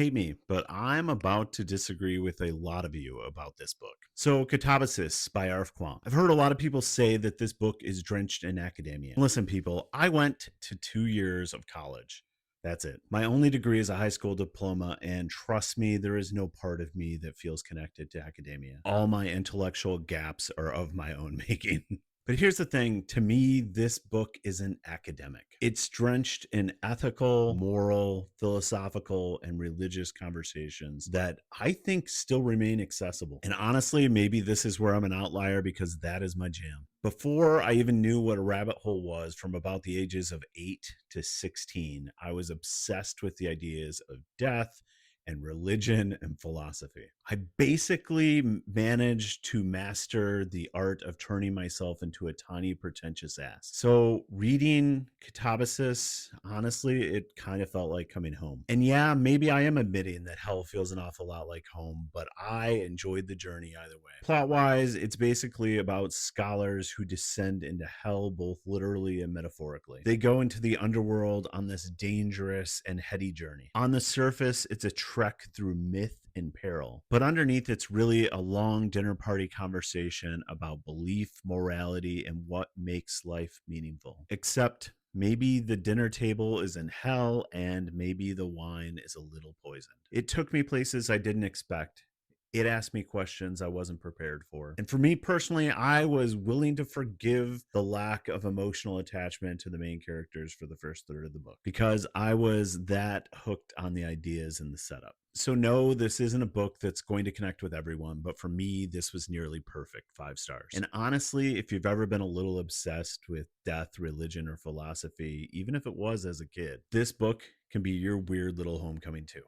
hate me, but I'm about to disagree with a lot of you about this book. So, Katabasis by Kuang. I've heard a lot of people say that this book is drenched in academia. Listen, people, I went to 2 years of college. That's it. My only degree is a high school diploma, and trust me, there is no part of me that feels connected to academia. All my intellectual gaps are of my own making. But here's the thing, to me, this book isn't academic. It's drenched in ethical, moral, philosophical, and religious conversations that I think still remain accessible. And honestly, maybe this is where I'm an outlier because that is my jam. Before I even knew what a rabbit hole was, from about the ages of 8 to 16, I was obsessed with the ideas of death and religion and philosophy. I basically managed to master the art of turning myself into a tiny, pretentious ass. So, reading Katabasis, honestly, it kind of felt like coming home. And yeah, maybe I am admitting that hell feels an awful lot like home, but I enjoyed the journey either way. Plot wise, it's basically about scholars who descend into hell both literally and metaphorically. They go into the underworld on this dangerous and heady journey. On the surface, it's a trek through myth and peril, but underneath, it's really a long dinner party conversation about belief, morality, and what makes life meaningful. Except maybe the dinner table is in hell and maybe the wine is a little poisoned. It took me places I didn't expect. It asked me questions I wasn't prepared for. And for me personally, I was willing to forgive the lack of emotional attachment to the main characters for the first third of the book because I was that hooked on the ideas and the setup. So, no, this isn't a book that's going to connect with everyone, but for me, this was nearly perfect, 5 stars. And honestly, if you've ever been a little obsessed with death, religion, or philosophy, even if it was as a kid, this book can be your weird little homecoming too.